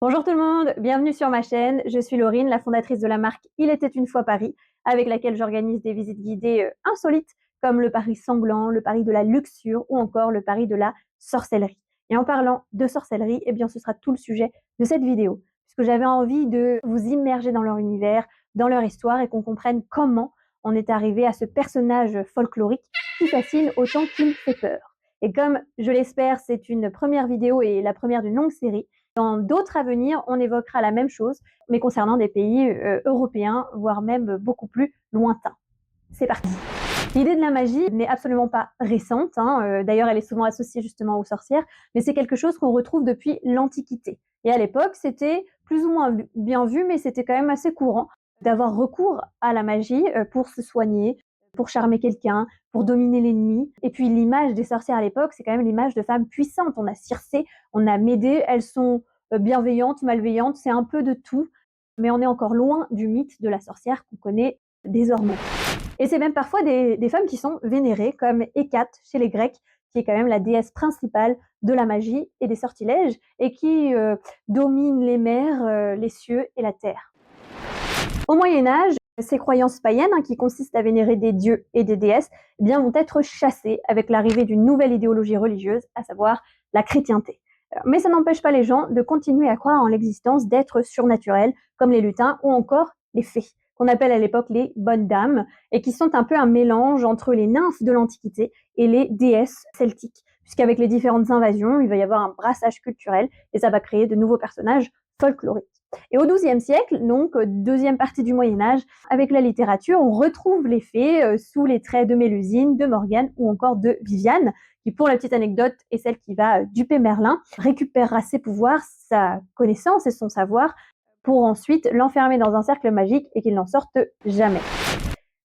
Bonjour tout le monde, bienvenue sur ma chaîne. Je suis Laurine, la fondatrice de la marque Il était une fois Paris, avec laquelle j'organise des visites guidées insolites, comme le Paris sanglant, le Paris de la luxure ou encore le Paris de la sorcellerie. Et en parlant de sorcellerie, eh bien ce sera tout le sujet de cette vidéo, puisque j'avais envie de vous immerger dans leur univers, dans leur histoire et qu'on comprenne comment on est arrivé à ce personnage folklorique qui fascine autant qu'il fait peur. Et comme je l'espère, c'est une première vidéo et la première d'une longue série, dans d'autres à venir, on évoquera la même chose, mais concernant des pays européens, voire même beaucoup plus lointains. C'est parti. L'idée de la magie n'est absolument pas récente, d'ailleurs elle est souvent associée justement aux sorcières, mais c'est quelque chose qu'on retrouve depuis l'Antiquité. Et à l'époque, c'était plus ou moins bien vu, mais c'était quand même assez courant d'avoir recours à la magie pour se soigner, pour charmer quelqu'un, pour dominer l'ennemi. Et puis l'image des sorcières à l'époque, c'est quand même l'image de femmes puissantes. On a Circé, on a Médée, elles sont bienveillantes, malveillantes, c'est un peu de tout, mais on est encore loin du mythe de la sorcière qu'on connaît désormais. Et c'est même parfois des femmes qui sont vénérées, comme Hécate chez les Grecs, qui est quand même la déesse principale de la magie et des sortilèges, et qui domine les mers, les cieux et la terre. Au Moyen-Âge, ces croyances païennes, qui consistent à vénérer des dieux et des déesses, eh bien, vont être chassées avec l'arrivée d'une nouvelle idéologie religieuse, à savoir la chrétienté. Mais ça n'empêche pas les gens de continuer à croire en l'existence d'êtres surnaturels, comme les lutins ou encore les fées, qu'on appelle à l'époque les bonnes dames, et qui sont un peu un mélange entre les nymphes de l'Antiquité et les déesses celtiques, puisqu'avec les différentes invasions, il va y avoir un brassage culturel, et ça va créer de nouveaux personnages folkloriques. Et au XIIe siècle, donc deuxième partie du Moyen-Âge, avec la littérature, on retrouve les fées sous les traits de Mélusine, de Morgane ou encore de Viviane, qui, pour la petite anecdote, est celle qui va duper Merlin, récupérera ses pouvoirs, sa connaissance et son savoir, pour ensuite l'enfermer dans un cercle magique et qu'il n'en sorte jamais.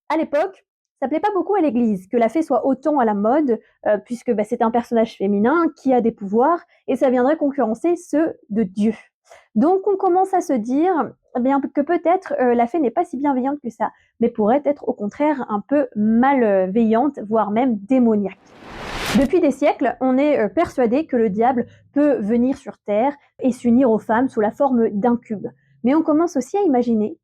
À l'époque, ça plaît pas beaucoup à l'Église que la fée soit autant à la mode, puisque c'est un personnage féminin qui a des pouvoirs, et ça viendrait concurrencer ceux de Dieu. Donc on commence à se dire bien, que peut-être la fée n'est pas si bienveillante que ça, mais pourrait être au contraire un peu malveillante, voire même démoniaque. Depuis des siècles, on est persuadé que le diable peut venir sur Terre et s'unir aux femmes sous la forme d'incubes. Mais on commence aussi à imaginer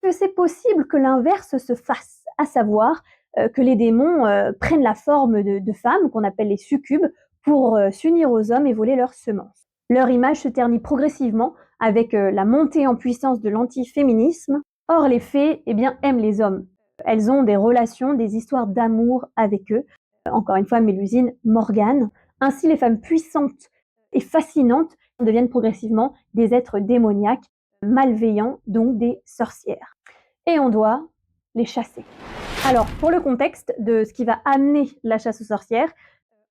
que c'est possible que l'inverse se fasse, à savoir que les démons prennent la forme de femmes, qu'on appelle les succubes, pour s'unir aux hommes et voler leurs semences. Leur image se ternit progressivement avec la montée en puissance de l'antiféminisme. Or, les fées aiment les hommes. Elles ont des relations, des histoires d'amour avec eux. Encore une fois, Mélusine, Morgane. Ainsi, les femmes puissantes et fascinantes deviennent progressivement des êtres démoniaques, malveillants, donc des sorcières. Et on doit les chasser. Alors, pour le contexte de ce qui va amener la chasse aux sorcières,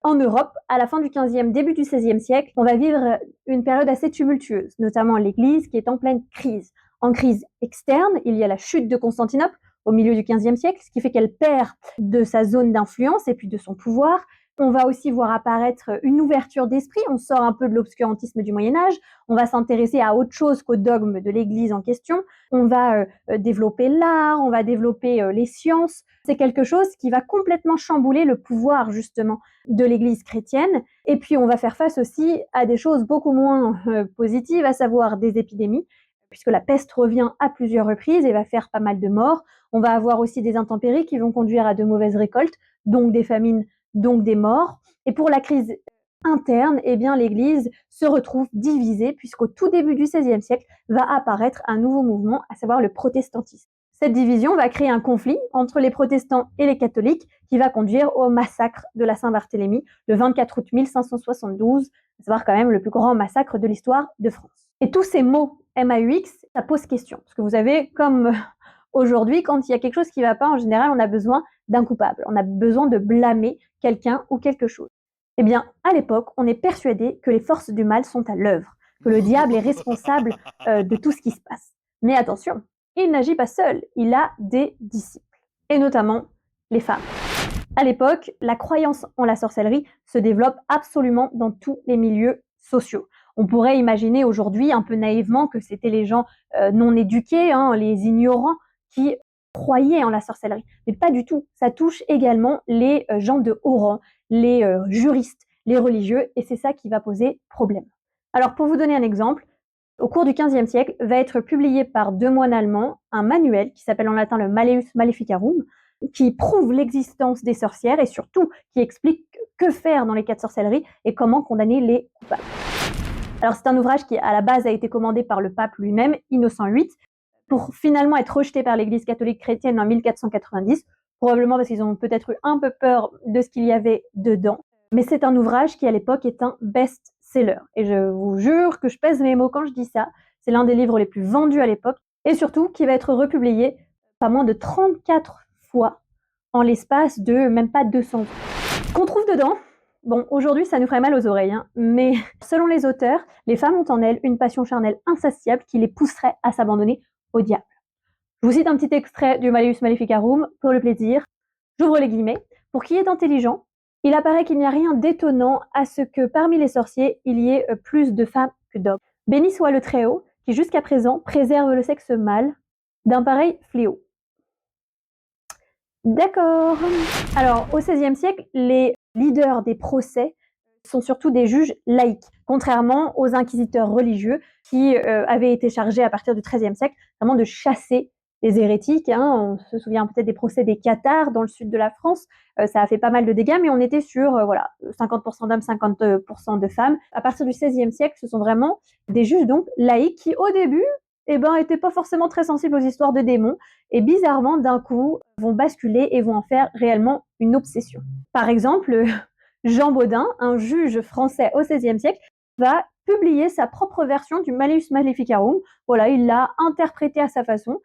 en Europe, à la fin du XVe, début du XVIe siècle, on va vivre une période assez tumultueuse, notamment l'Église qui est en pleine crise. En crise externe, il y a la chute de Constantinople au milieu du XVe siècle, ce qui fait qu'elle perd de sa zone d'influence et puis de son pouvoir. On va aussi voir apparaître une ouverture d'esprit, on sort un peu de l'obscurantisme du Moyen-Âge, on va s'intéresser à autre chose qu'au dogme de l'Église en question, on va développer l'art, on va développer les sciences. C'est quelque chose qui va complètement chambouler le pouvoir justement de l'Église chrétienne. Et puis on va faire face aussi à des choses beaucoup moins positives, à savoir des épidémies, puisque la peste revient à plusieurs reprises et va faire pas mal de morts. On va avoir aussi des intempéries qui vont conduire à de mauvaises récoltes, donc des famines, donc des morts. Et pour la crise interne, l'Église se retrouve divisée, puisqu'au tout début du XVIe siècle va apparaître un nouveau mouvement, à savoir le protestantisme. Cette division va créer un conflit entre les protestants et les catholiques qui va conduire au massacre de la Saint-Barthélemy le 24 août 1572, à savoir quand même le plus grand massacre de l'histoire de France. Et tous ces mots MAUX, ça pose question, parce que vous savez, comme aujourd'hui, quand il y a quelque chose qui ne va pas, en général, on a besoin d'un coupable, on a besoin de blâmer quelqu'un ou quelque chose. Eh bien, à l'époque, on est persuadé que les forces du mal sont à l'œuvre, que le diable est responsable de tout ce qui se passe. Mais attention, il n'agit pas seul, il a des disciples, et notamment les femmes. À l'époque, la croyance en la sorcellerie se développe absolument dans tous les milieux sociaux. On pourrait imaginer aujourd'hui, un peu naïvement, que c'était les gens non éduqués, les ignorants, qui croyaient en la sorcellerie. Mais pas du tout. Ça touche également les gens de haut rang, les juristes, les religieux, et c'est ça qui va poser problème. Alors, pour vous donner un exemple, Au cours du XVe siècle, va être publié par 2 moines allemands un manuel qui s'appelle en latin le Malleus Maleficarum, qui prouve l'existence des sorcières et surtout qui explique que faire dans les cas de sorcellerie et comment condamner les coupables. Alors c'est un ouvrage qui à la base a été commandé par le pape lui-même, Innocent VIII, pour finalement être rejeté par l'Église catholique chrétienne en 1490, probablement parce qu'ils ont peut-être eu un peu peur de ce qu'il y avait dedans. Mais c'est un ouvrage qui à l'époque est un best-seller. Et je vous jure que je pèse mes mots quand je dis ça. C'est l'un des livres les plus vendus à l'époque et surtout qui va être republié pas moins de 34 fois en l'espace de même pas 200 ans. Ce qu'on trouve dedans, bon, aujourd'hui ça nous ferait mal aux oreilles, hein, mais selon les auteurs, les femmes ont en elles une passion charnelle insatiable qui les pousserait à s'abandonner au diable. Je vous cite un petit extrait du Malleus Maleficarum pour le plaisir. J'ouvre les guillemets. Pour qui est intelligent, il apparaît qu'il n'y a rien d'étonnant à ce que parmi les sorciers, il y ait plus de femmes que d'hommes. Béni soit le Très-Haut qui jusqu'à présent préserve le sexe mâle d'un pareil fléau. D'accord. Alors, au XVIe siècle, les leaders des procès sont surtout des juges laïcs, contrairement aux inquisiteurs religieux qui avaient été chargés à partir du XIIIe siècle vraiment de chasser les hérétiques. On se souvient peut-être des procès des cathares dans le sud de la France. Ça a fait pas mal de dégâts, mais on était sur 50% d'hommes, 50% de femmes. À partir du XVIe siècle, ce sont vraiment des juges donc laïcs qui, au début, étaient pas forcément très sensibles aux histoires de démons et bizarrement, d'un coup, vont basculer et vont en faire réellement une obsession. Par exemple, Jean Baudin, un juge français au XVIe siècle, va publier sa propre version du Malleus Maleficarum. Voilà, il l'a interprété à sa façon.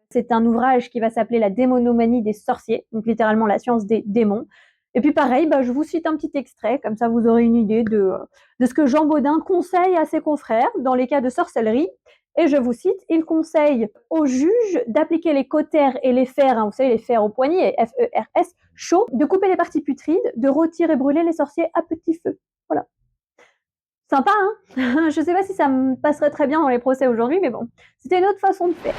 C'est un ouvrage qui va s'appeler La démonomanie des sorciers, donc littéralement la science des démons. Et puis pareil, je vous cite un petit extrait, comme ça vous aurez une idée de ce que Jean Baudin conseille à ses confrères dans les cas de sorcellerie. Et je vous cite, il conseille aux juges d'appliquer les cautères et les fers, vous savez les fers au poignet, F-E-R-S, chauds, de couper les parties putrides, de rôtir et brûler les sorciers à petit feu. Voilà. Sympa, hein? Je sais pas si ça me passerait très bien dans les procès aujourd'hui, mais bon, c'était une autre façon de faire.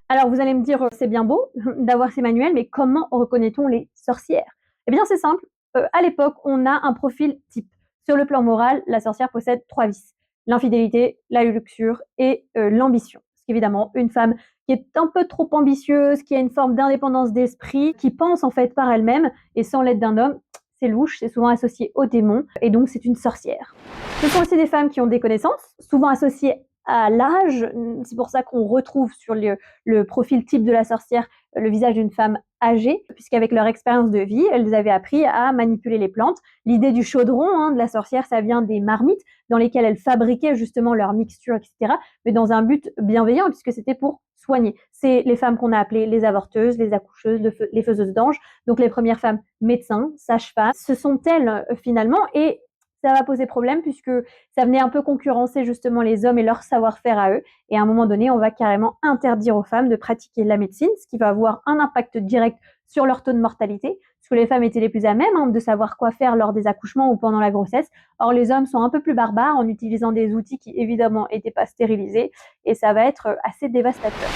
Alors vous allez me dire, c'est bien beau d'avoir ces manuels, mais comment reconnaît-on les sorcières? Eh bien c'est simple, à l'époque, on a un profil type. Sur le plan moral, la sorcière possède 3 vices. L'infidélité, la luxure et l'ambition. Parce qu'évidemment, une femme qui est un peu trop ambitieuse, qui a une forme d'indépendance d'esprit, qui pense en fait par elle-même et sans l'aide d'un homme, c'est louche, c'est souvent associé au démon et donc c'est une sorcière. Ce sont aussi des femmes qui ont des connaissances, souvent associées à l'âge. C'est pour ça qu'on retrouve sur le profil type de la sorcière le visage d'une femme âgée, puisqu'avec leur expérience de vie, elles avaient appris à manipuler les plantes. L'idée du chaudron de la sorcière, ça vient des marmites dans lesquelles elles fabriquaient justement leur mixture, etc., mais dans un but bienveillant, puisque c'était pour soigner. C'est les femmes qu'on a appelées les avorteuses, les accoucheuses, les faiseuses d'anges, donc les premières femmes médecins, sages-femmes. Ce sont elles finalement, et ça va poser problème puisque ça venait un peu concurrencer justement les hommes et leur savoir-faire à eux. Et à un moment donné, on va carrément interdire aux femmes de pratiquer la médecine, ce qui va avoir un impact direct sur leur taux de mortalité, parce que les femmes étaient les plus à même de savoir quoi faire lors des accouchements ou pendant la grossesse. Or, les hommes sont un peu plus barbares en utilisant des outils qui évidemment n'étaient pas stérilisés, et ça va être assez dévastateur.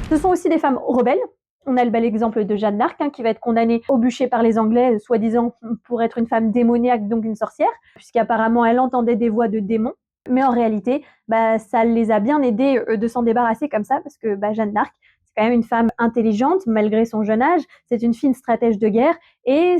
Ce sont aussi des femmes rebelles. On a le bel exemple de Jeanne d'Arc qui va être condamnée au bûcher par les Anglais, soi-disant pour être une femme démoniaque, donc une sorcière, puisqu'apparemment elle entendait des voix de démons. Mais en réalité, ça les a bien aidés de s'en débarrasser comme ça, parce que Jeanne d'Arc, c'est quand même une femme intelligente, malgré son jeune âge, c'est une fine stratège de guerre, et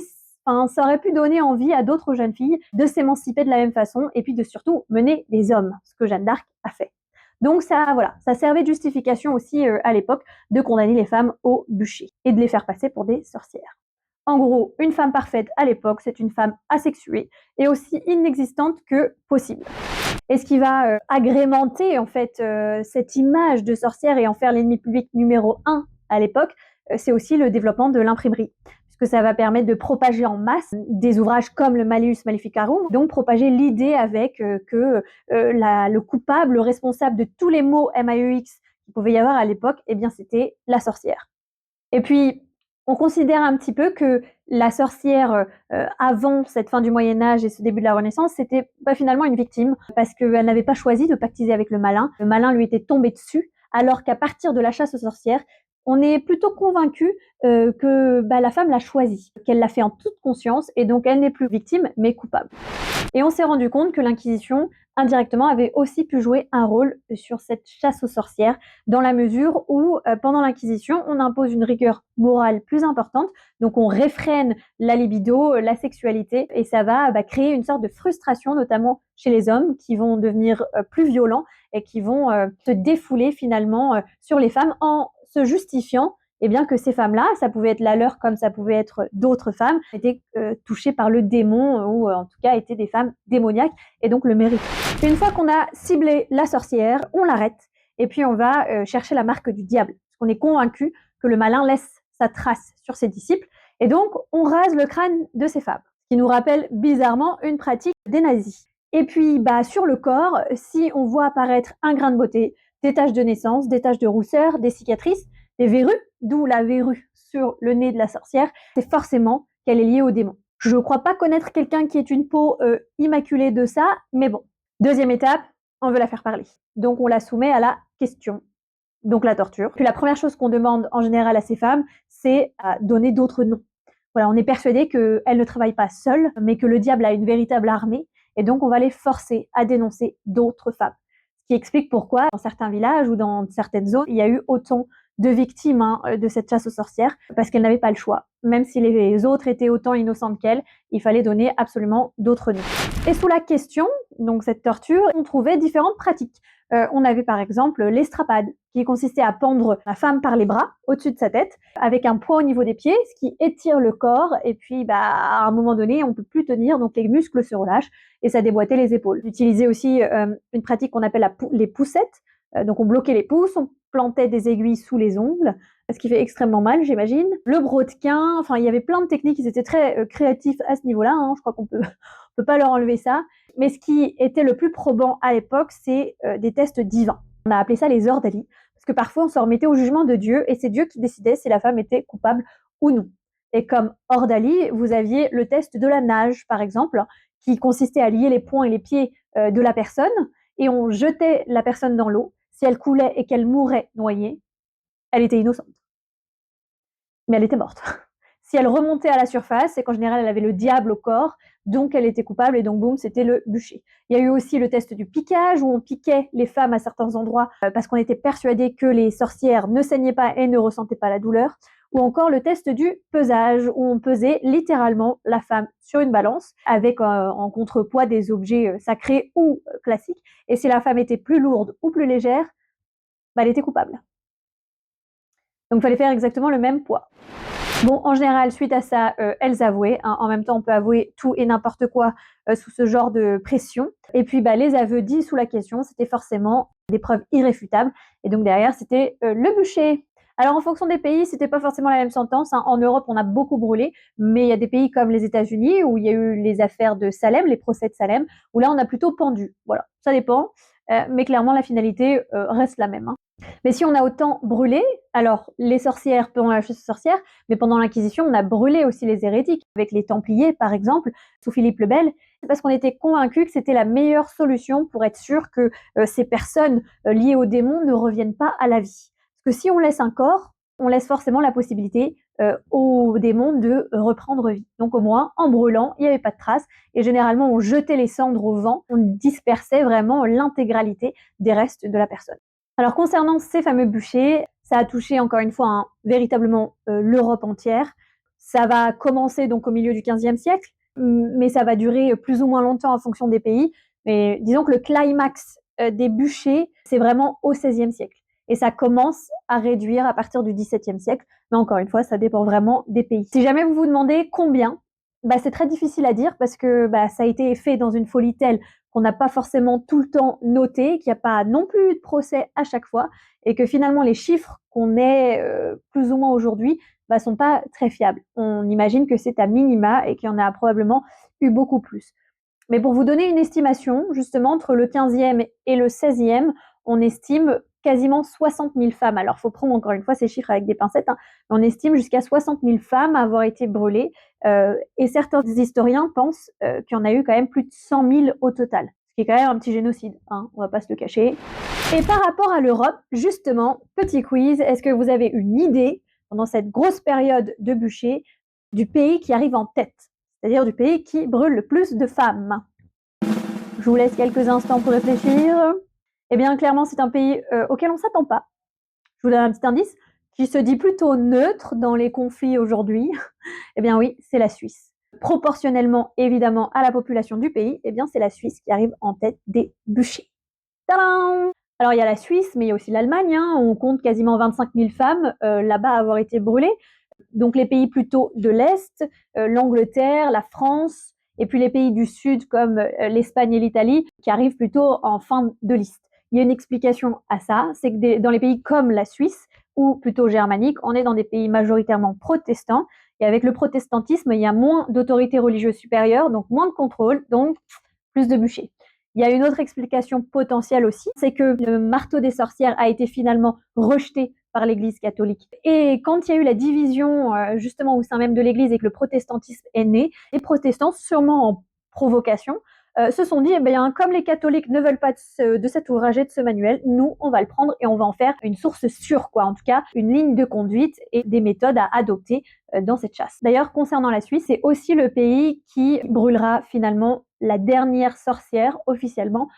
ça aurait pu donner envie à d'autres jeunes filles de s'émanciper de la même façon, et puis de surtout mener les hommes, ce que Jeanne d'Arc a fait. Donc ça servait de justification aussi à l'époque de condamner les femmes au bûcher et de les faire passer pour des sorcières. En gros, une femme parfaite à l'époque, c'est une femme asexuée et aussi inexistante que possible. Et ce qui va agrémenter en fait cette image de sorcière et en faire l'ennemi public numéro 1 à l'époque, c'est aussi le développement de l'imprimerie, puisque ça va permettre de propager en masse des ouvrages comme le Malleus Maleficarum, donc propager l'idée avec que le coupable, le responsable de tous les maux MAEX qu'il pouvait y avoir à l'époque, c'était la sorcière. Et puis, on considère un petit peu que la sorcière, avant cette fin du Moyen-Âge et ce début de la Renaissance, c'était finalement une victime, parce qu'elle n'avait pas choisi de pactiser avec le malin. Le malin lui était tombé dessus, alors qu'à partir de la chasse aux sorcières, on est plutôt convaincu que la femme l'a choisi, qu'elle l'a fait en toute conscience, et donc elle n'est plus victime, mais coupable. Et on s'est rendu compte que l'Inquisition indirectement, avait aussi pu jouer un rôle sur cette chasse aux sorcières, dans la mesure où, pendant l'Inquisition, on impose une rigueur morale plus importante, donc on réfrène la libido, la sexualité, et ça va créer une sorte de frustration, notamment chez les hommes, qui vont devenir plus violents et qui vont se défouler finalement sur les femmes en se justifiant bien que ces femmes-là, ça pouvait être la leur comme ça pouvait être d'autres femmes, étaient touchées par le démon ou en tout cas étaient des femmes démoniaques et donc le méritent. Une fois qu'on a ciblé la sorcière, on l'arrête et puis on va chercher la marque du diable. Parce qu'on est convaincu que le malin laisse sa trace sur ses disciples et donc on rase le crâne de ces femmes, ce qui nous rappelle bizarrement une pratique des nazis. Et puis sur le corps, si on voit apparaître un grain de beauté, des taches de naissance, des taches de rousseur, des cicatrices, des verrues, d'où la verrue sur le nez de la sorcière, c'est forcément qu'elle est liée au démon. Je ne crois pas connaître quelqu'un qui ait une peau immaculée de ça, mais bon. Deuxième étape, on veut la faire parler. Donc on la soumet à la question, donc la torture. Puis la première chose qu'on demande en général à ces femmes, c'est à donner d'autres noms. Voilà, on est persuadé qu'elles ne travaillent pas seules, mais que le diable a une véritable armée, et donc on va les forcer à dénoncer d'autres femmes. Ce qui explique pourquoi, dans certains villages ou dans certaines zones, il y a eu autant de victimes de cette chasse aux sorcières, parce qu'elles n'avaient pas le choix. Même si les autres étaient autant innocentes qu'elles, il fallait donner absolument d'autres noms. Et sous la question, donc cette torture, on trouvait différentes pratiques. On avait par exemple l'estrapade, qui consistait à pendre la femme par les bras au-dessus de sa tête, avec un poids au niveau des pieds, ce qui étire le corps, et puis à un moment donné, on ne peut plus tenir, donc les muscles se relâchent, et ça déboîtait les épaules. On utilisait aussi une pratique qu'on appelle les poussettes, donc on bloquait les pouces, on plantait des aiguilles sous les ongles, ce qui fait extrêmement mal, j'imagine. Le brodequin, enfin il y avait plein de techniques, ils étaient très créatifs à ce niveau-là, je crois qu'on peut pas leur enlever ça. Mais ce qui était le plus probant à l'époque, c'est des tests divins. On a appelé ça les ordali, parce que parfois on se remettait au jugement de Dieu, et c'est Dieu qui décidait si la femme était coupable ou non. Et comme ordali, vous aviez le test de la nage, par exemple, qui consistait à lier les poings et les pieds de la personne, et on jetait la personne dans l'eau. Si elle coulait et qu'elle mourait noyée, elle était innocente. Mais elle était morte. Si elle remontait à la surface, c'est qu'en général, elle avait le diable au corps, donc elle était coupable, et donc boum, c'était le bûcher. Il y a eu aussi le test du piquage, où on piquait les femmes à certains endroits, parce qu'on était persuadé que les sorcières ne saignaient pas et ne ressentaient pas la douleur. Ou encore le test du pesage, où on pesait littéralement la femme sur une balance, avec en contrepoids des objets sacrés ou classiques. Et si la femme était plus lourde ou plus légère, elle était coupable. Donc il fallait faire exactement le même poids. Bon, en général, suite à ça, elles avouaient. En même temps, on peut avouer tout et n'importe quoi sous ce genre de pression. Et puis, les aveux dits sous la question, c'était forcément des preuves irréfutables. Et donc derrière, c'était le bûcher. Alors, en fonction des pays, c'était pas forcément la même sentence. En Europe, on a beaucoup brûlé, mais il y a des pays comme les États-Unis où il y a eu les affaires de Salem, les procès de Salem, où là, on a plutôt pendu. Voilà, ça dépend. Mais clairement, la finalité reste la même. Mais si on a autant brûlé, alors les sorcières pendant la chasse aux sorcières, mais pendant l'Inquisition, on a brûlé aussi les hérétiques, avec les Templiers par exemple, sous Philippe le Bel, parce qu'on était convaincus que c'était la meilleure solution pour être sûr que ces personnes liées aux démons ne reviennent pas à la vie. Parce que si on laisse un corps, on laisse forcément la possibilité aux démons de reprendre vie. Donc au moins, en brûlant, il n'y avait pas de traces, et généralement on jetait les cendres au vent, on dispersait vraiment l'intégralité des restes de la personne. Alors concernant ces fameux bûchers, ça a touché encore une fois véritablement l'Europe entière. Ça va commencer donc au milieu du XVe siècle, mais ça va durer plus ou moins longtemps en fonction des pays. Mais disons que le climax des bûchers, c'est vraiment au XVIe siècle. Et ça commence à réduire à partir du XVIIe siècle. Mais encore une fois, ça dépend vraiment des pays. Si jamais vous vous demandez combien, c'est très difficile à dire parce que ça a été fait dans une folie telle qu'on n'a pas forcément tout le temps noté, qu'il n'y a pas non plus de procès à chaque fois, et que finalement les chiffres qu'on ait plus ou moins aujourd'hui sont pas très fiables. On imagine que c'est à minima et qu'il y en a probablement eu beaucoup plus. Mais pour vous donner une estimation, justement, entre le 15e et le 16e, on estime quasiment 60 000 femmes. Alors, il faut prendre encore une fois ces chiffres avec des pincettes. On estime jusqu'à 60 000 femmes avoir été brûlées. Et certains historiens pensent qu'il y en a eu quand même plus de 100 000 au total. Ce qui est quand même un petit génocide, on va pas se le cacher. Et par rapport à l'Europe, justement, petit quiz, est-ce que vous avez une idée, pendant cette grosse période de bûcher, du pays qui arrive en tête? C'est-à-dire du pays qui brûle le plus de femmes? Je Je vous laisse quelques instants pour réfléchir. Eh bien, clairement, c'est un pays auquel on ne s'attend pas. Je vous donne un petit indice, qui se dit plutôt neutre dans les conflits aujourd'hui. Eh bien oui, c'est la Suisse. Proportionnellement, évidemment, à la population du pays, eh bien c'est la Suisse qui arrive en tête des bûchers. Tadam! Alors il y a la Suisse, mais il y a aussi l'Allemagne. On compte quasiment 25 000 femmes là-bas à avoir été brûlées. Donc les pays plutôt de l'Est, l'Angleterre, la France, et puis les pays du Sud comme l'Espagne et l'Italie, qui arrivent plutôt en fin de liste. Il y a une explication à ça, c'est que dans les pays comme la Suisse, ou plutôt germanique, on est dans des pays majoritairement protestants, et avec le protestantisme, il y a moins d'autorité religieuse supérieure, donc moins de contrôle, donc plus de bûchers. Il y a une autre explication potentielle aussi, c'est que le marteau des sorcières a été finalement rejeté par l'Église catholique. Et quand il y a eu la division justement au sein même de l'Église et que le protestantisme est né, les protestants, sûrement en provocation, se sont dit, eh bien, comme les catholiques ne veulent pas de cet ouvrage et de ce manuel, nous, on va le prendre et on va en faire une source sûre, quoi. En tout cas, une ligne de conduite et des méthodes à adopter dans cette chasse. D'ailleurs, concernant la Suisse, c'est aussi le pays qui brûlera finalement la dernière sorcière officiellement,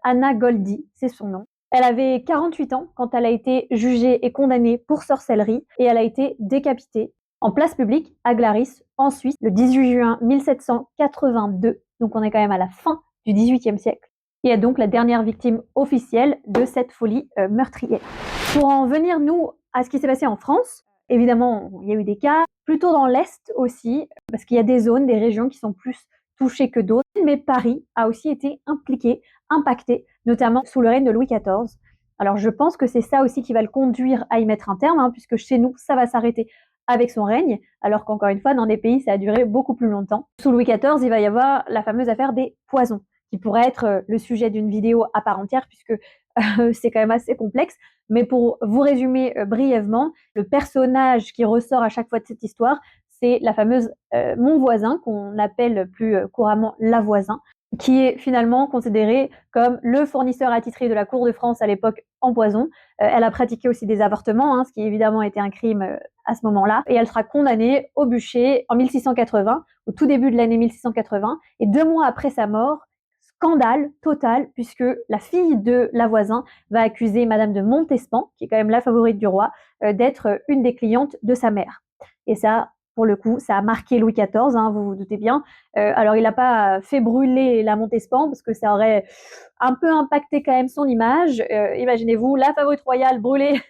Anna Goldy, c'est son nom. Elle avait 48 ans quand elle a été jugée et condamnée pour sorcellerie et elle a été décapitée en place publique à Glaris, en Suisse, le 18 juin 1782. Donc on est quand même à la fin du XVIIIe siècle. Et est donc la dernière victime officielle de cette folie meurtrière. Pour en venir, nous, à ce qui s'est passé en France, évidemment, il y a eu des cas, plutôt dans l'Est aussi, parce qu'il y a des zones, des régions qui sont plus touchées que d'autres. Mais Paris a aussi été impacté, notamment sous le règne de Louis XIV. Alors je pense que c'est ça aussi qui va le conduire à y mettre un terme, puisque chez nous, ça va s'arrêter avec son règne, alors qu'encore une fois, dans des pays, ça a duré beaucoup plus longtemps. Sous Louis XIV, il va y avoir la fameuse affaire des poisons, qui pourrait être le sujet d'une vidéo à part entière, puisque c'est quand même assez complexe. Mais pour vous résumer brièvement, le personnage qui ressort à chaque fois de cette histoire, c'est la fameuse Mon Voisin, qu'on appelle plus couramment La Voisin, qui est finalement considérée comme le fournisseur attitré de la cour de France à l'époque en poison. Elle a pratiqué aussi des avortements, ce qui évidemment était un crime à ce moment-là, et elle sera condamnée au bûcher en 1680, au tout début de l'année 1680, et 2 mois après sa mort, scandale total, puisque la fille de La Voisin va accuser Madame de Montespan, qui est quand même la favorite du roi, d'être une des clientes de sa mère. Et ça, pour le coup, ça a marqué Louis XIV, vous vous doutez bien. Alors, il n'a pas fait brûler la Montespan, parce que ça aurait un peu impacté quand même son image. Imaginez-vous, la favorite royale brûlée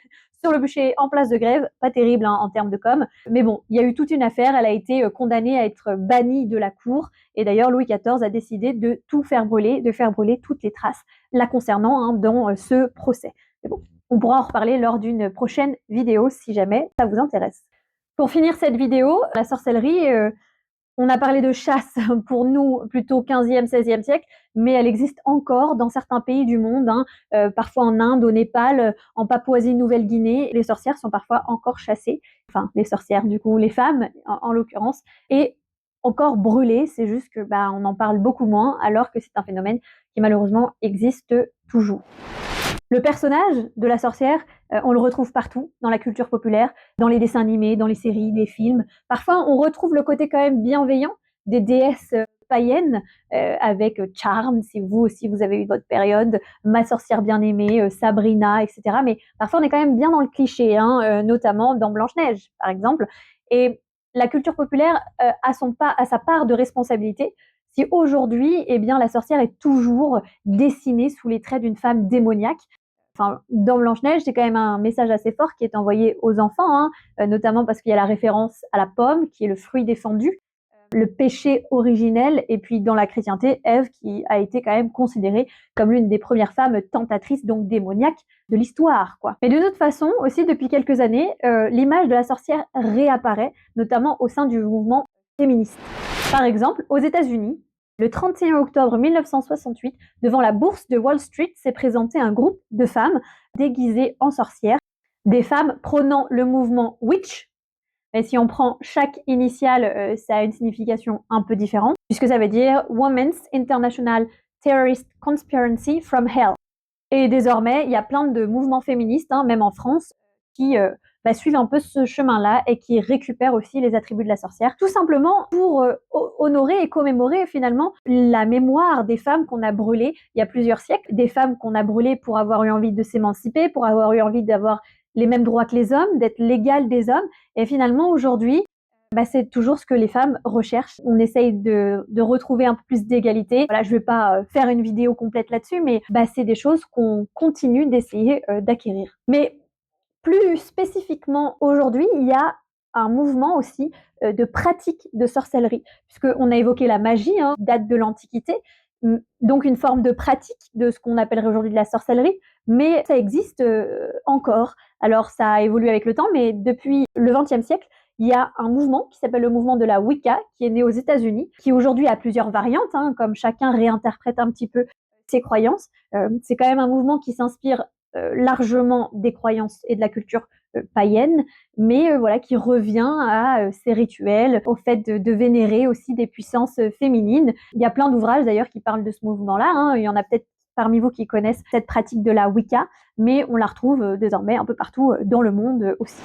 sur le bûcher en place de Grève, pas terrible en termes de com. Mais bon, il y a eu toute une affaire, elle a été condamnée à être bannie de la cour. Et d'ailleurs, Louis XIV a décidé de tout faire brûler, de faire brûler toutes les traces la concernant dans ce procès. Mais bon, on pourra en reparler lors d'une prochaine vidéo si jamais ça vous intéresse. Pour finir cette vidéo, la sorcellerie, on a parlé de chasse pour nous plutôt 15e, 16e siècle, mais elle existe encore dans certains pays du monde, parfois en Inde, au Népal, en Papouasie-Nouvelle-Guinée. Les sorcières sont parfois encore chassées, enfin les sorcières du coup, les femmes en l'occurrence, et encore brûlées, c'est juste que on en parle beaucoup moins, alors que c'est un phénomène qui malheureusement existe toujours. Le personnage de la sorcière, on le retrouve partout dans la culture populaire, dans les dessins animés, dans les séries, les films. Parfois, on retrouve le côté quand même bienveillant des déesses païennes, avec Charme, si vous aussi vous avez eu votre période, Ma sorcière bien-aimée, Sabrina, etc. Mais parfois, on est quand même bien dans le cliché, notamment dans Blanche-Neige, par exemple. Et la culture populaire a sa part de responsabilité si aujourd'hui, la sorcière est toujours dessinée sous les traits d'une femme démoniaque. Enfin, dans Blanche-Neige, c'est quand même un message assez fort qui est envoyé aux enfants, notamment parce qu'il y a la référence à la pomme, qui est le fruit défendu, le péché originel, et puis dans la chrétienté, Ève, qui a été quand même considérée comme l'une des premières femmes tentatrices, donc démoniaques, de l'histoire, quoi. Mais de toute façon, aussi depuis quelques années, l'image de la sorcière réapparaît, notamment au sein du mouvement féministe. Par exemple, aux États-Unis, le 31 octobre 1968, devant la bourse de Wall Street, s'est présenté un groupe de femmes déguisées en sorcières, des femmes prônant le mouvement Witch. Et si on prend chaque initiale, ça a une signification un peu différente, puisque ça veut dire Women's International Terrorist Conspiracy from Hell. Et désormais, il y a plein de mouvements féministes, même en France, qui suivent un peu ce chemin-là et qui récupèrent aussi les attributs de la sorcière, tout simplement pour honorer et commémorer finalement la mémoire des femmes qu'on a brûlées il y a plusieurs siècles, des femmes qu'on a brûlées pour avoir eu envie de s'émanciper, pour avoir eu envie d'avoir les mêmes droits que les hommes, d'être l'égale des hommes. Et finalement, aujourd'hui, c'est toujours ce que les femmes recherchent. On essaye de retrouver un peu plus d'égalité. Voilà, je ne vais pas faire une vidéo complète là-dessus, mais c'est des choses qu'on continue d'essayer d'acquérir. Mais plus spécifiquement aujourd'hui, il y a un mouvement aussi de pratique de sorcellerie, puisqu'on a évoqué la magie, date de l'Antiquité, donc une forme de pratique de ce qu'on appellerait aujourd'hui de la sorcellerie, mais ça existe encore. Alors ça a évolué avec le temps, mais depuis le XXe siècle, il y a un mouvement qui s'appelle le mouvement de la Wicca, qui est né aux États-Unis, qui aujourd'hui a plusieurs variantes, comme chacun réinterprète un petit peu ses croyances. C'est quand même un mouvement qui s'inspire largement des croyances et de la culture païenne, mais voilà, qui revient à ces rituels, au fait de vénérer aussi des puissances féminines. Il y a plein d'ouvrages d'ailleurs qui parlent de ce mouvement-là. Il y en a peut-être parmi vous qui connaissent cette pratique de la Wicca, mais on la retrouve désormais un peu partout dans le monde aussi.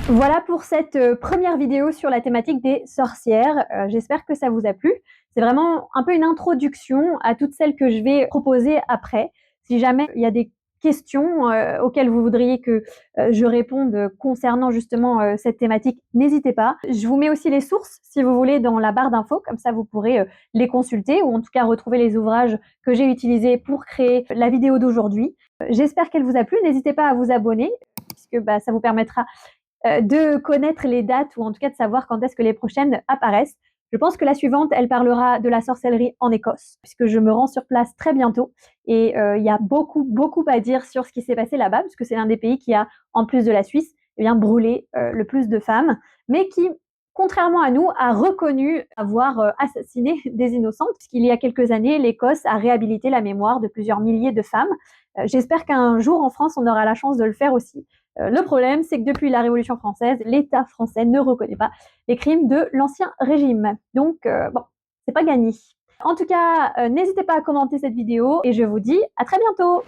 Voilà pour cette première vidéo sur la thématique des sorcières. J'espère que ça vous a plu. C'est vraiment un peu une introduction à toutes celles que je vais proposer après. Si jamais il y a des questions auxquelles vous voudriez que je réponde concernant justement cette thématique, n'hésitez pas. Je vous mets aussi les sources, si vous voulez, dans la barre d'infos, comme ça vous pourrez les consulter ou en tout cas retrouver les ouvrages que j'ai utilisés pour créer la vidéo d'aujourd'hui. J'espère qu'elle vous a plu. N'hésitez pas à vous abonner, puisque ça vous permettra de connaître les dates ou en tout cas de savoir quand est-ce que les prochaines apparaissent. Je pense que la suivante, elle parlera de la sorcellerie en Écosse, puisque je me rends sur place très bientôt et il y a beaucoup à dire sur ce qui s'est passé là-bas, puisque c'est l'un des pays qui a, en plus de la Suisse, brûlé le plus de femmes, mais qui, contrairement à nous, a reconnu avoir assassiné des innocentes, puisqu'il y a quelques années, l'Écosse a réhabilité la mémoire de plusieurs milliers de femmes. J'espère qu'un jour en France, on aura la chance de le faire aussi. Le problème, c'est que depuis la Révolution française, l'État français ne reconnaît pas les crimes de l'Ancien Régime. Donc, c'est pas gagné. En tout cas, n'hésitez pas à commenter cette vidéo et je vous dis à très bientôt.